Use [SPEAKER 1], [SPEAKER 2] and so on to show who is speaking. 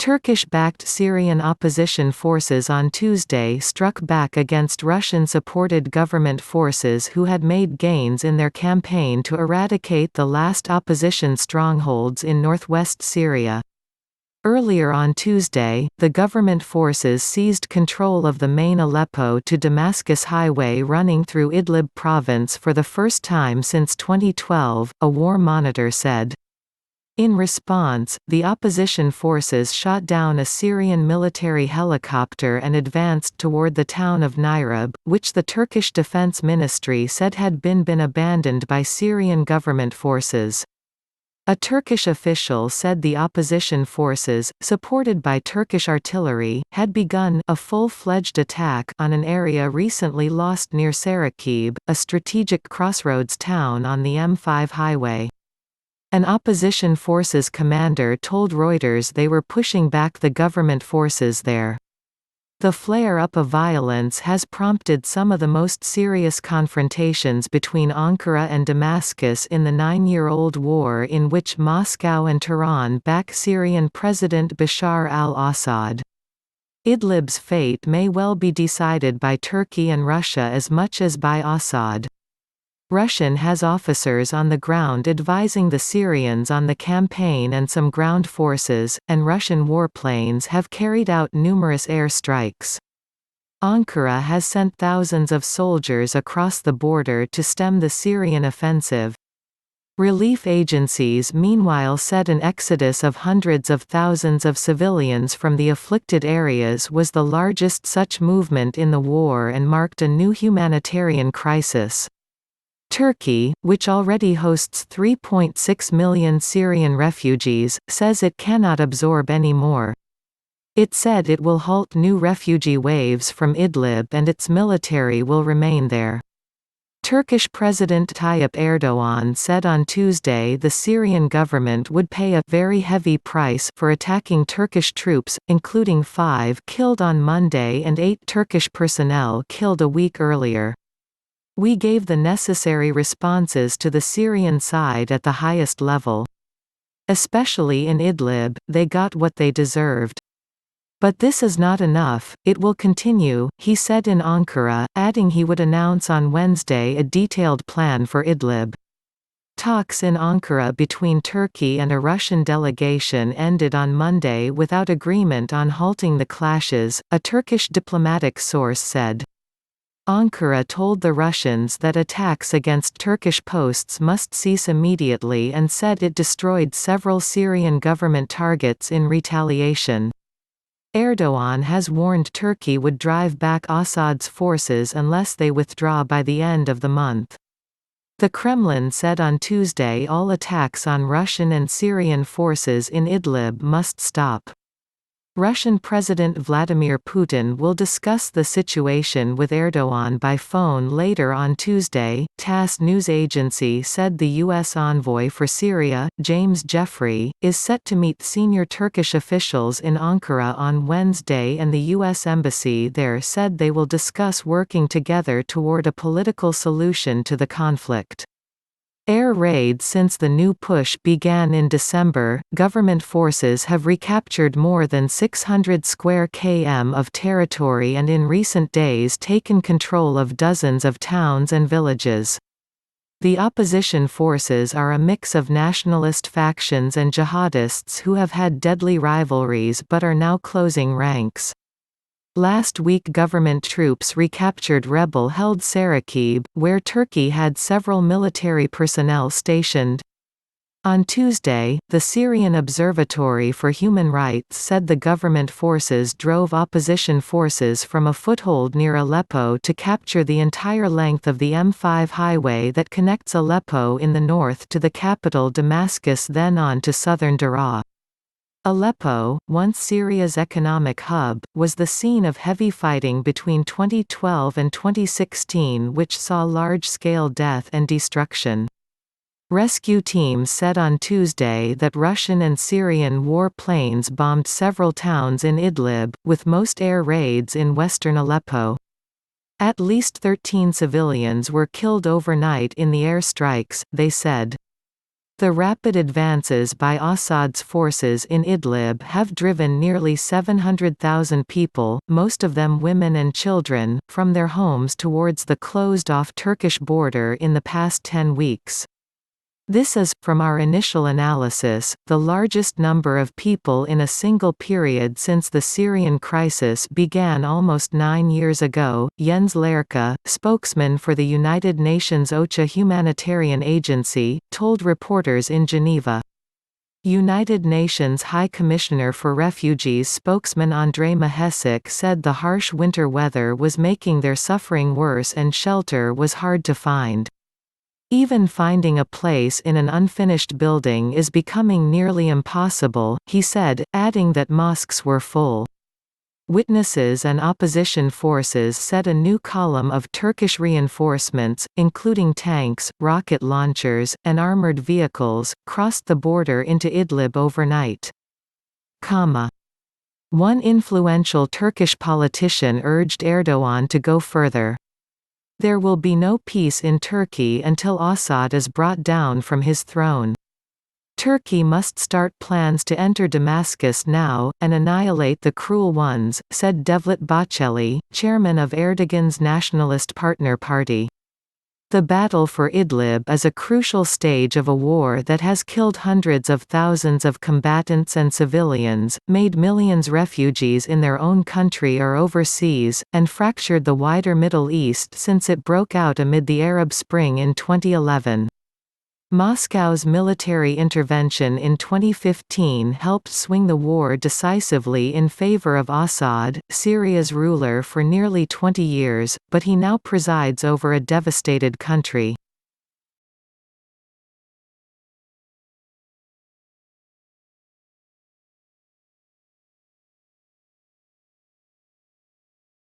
[SPEAKER 1] Turkish-backed Syrian opposition forces on Tuesday struck back against Russian-supported government forces who had made gains in their campaign to eradicate the last opposition strongholds in northwest Syria. Earlier on Tuesday, the government forces seized control of the main Aleppo to Damascus highway running through Idlib province for the first time since 2012, a war monitor said. In response, the opposition forces shot down a Syrian military helicopter and advanced toward the town of Nirab, which the Turkish Defense Ministry said had been abandoned by Syrian government forces. A Turkish official said the opposition forces, supported by Turkish artillery, had begun a full-fledged attack on an area recently lost near Sarakib, a strategic crossroads town on the M5 highway. An opposition forces commander told Reuters they were pushing back the government forces there. The flare-up of violence has prompted some of the most serious confrontations between Ankara and Damascus in the 9-year-old war in which Moscow and Tehran back Syrian President Bashar al-Assad. Idlib's fate may well be decided by Turkey and Russia as much as by Assad. Russian has officers on the ground advising the Syrians on the campaign and some ground forces, and Russian warplanes have carried out numerous air strikes. Ankara has sent thousands of soldiers across the border to stem the Syrian offensive. Relief agencies meanwhile said an exodus of hundreds of thousands of civilians from the afflicted areas was the largest such movement in the war and marked a new humanitarian crisis. Turkey, which already hosts 3.6 million Syrian refugees, says it cannot absorb any more. It said it will halt new refugee waves from Idlib and its military will remain there. Turkish President Tayyip Erdoğan said on Tuesday the Syrian government would pay a very heavy price for attacking Turkish troops, including 5 killed on Monday and 8 Turkish personnel killed a week earlier. We gave the necessary responses to the Syrian side at the highest level. Especially in Idlib, they got what they deserved. But this is not enough, it will continue, he said in Ankara, adding he would announce on Wednesday a detailed plan for Idlib. Talks in Ankara between Turkey and a Russian delegation ended on Monday without agreement on halting the clashes, a Turkish diplomatic source said. Ankara told the Russians that attacks against Turkish posts must cease immediately and said it destroyed several Syrian government targets in retaliation. Erdoğan has warned Turkey would drive back Assad's forces unless they withdraw by the end of the month. The Kremlin said on Tuesday all attacks on Russian and Syrian forces in Idlib must stop. Russian President Vladimir Putin will discuss the situation with Erdoğan by phone later on Tuesday, TASS news agency said the U.S. envoy for Syria, James Jeffrey, is set to meet senior Turkish officials in Ankara on Wednesday and the U.S. embassy there said they will discuss working together toward a political solution to the conflict. Air raids. Since the new push began in December, government forces have recaptured more than 600 square km of territory and in recent days taken control of dozens of towns and villages. The opposition forces are a mix of nationalist factions and jihadists who have had deadly rivalries but are now closing ranks. Last week government troops recaptured rebel-held Sarakib, where Turkey had several military personnel stationed. On Tuesday, the Syrian Observatory for Human Rights said the government forces drove opposition forces from a foothold near Aleppo to capture the entire length of the M5 highway that connects Aleppo in the north to the capital Damascus then on to southern Daraa. Aleppo, once Syria's economic hub, was the scene of heavy fighting between 2012 and 2016 which saw large-scale death and destruction. Rescue teams said on Tuesday that Russian and Syrian war planes bombed several towns in Idlib, with most air raids in western Aleppo. At least 13 civilians were killed overnight in the airstrikes, they said. The rapid advances by Assad's forces in Idlib have driven nearly 700,000 people, most of them women and children, from their homes towards the closed-off Turkish border in the past 10 weeks. This is, from our initial analysis, the largest number of people in a single period since the Syrian crisis began almost 9 years ago, Jens Lerche, spokesman for the United Nations OCHA humanitarian agency, told reporters in Geneva. United Nations High Commissioner for Refugees spokesman Andrei Mahesik said the harsh winter weather was making their suffering worse and shelter was hard to find. Even finding a place in an unfinished building is becoming nearly impossible, he said, adding that mosques were full. Witnesses and opposition forces said a new column of Turkish reinforcements, including tanks, rocket launchers, and armored vehicles, crossed the border into Idlib overnight. One influential Turkish politician urged Erdogan to go further. There will be no peace in Turkey until Assad is brought down from his throne. Turkey must start plans to enter Damascus now, and annihilate the cruel ones, said Devlet Bahçeli, chairman of Erdogan's Nationalist Partner Party. The battle for Idlib is a crucial stage of a war that has killed hundreds of thousands of combatants and civilians, made millions refugees in their own country or overseas, and fractured the wider Middle East since it broke out amid the Arab Spring in 2011. Moscow's military intervention in 2015 helped swing the war decisively in favor of Assad, Syria's ruler for nearly 20 years, but he now presides over a devastated country.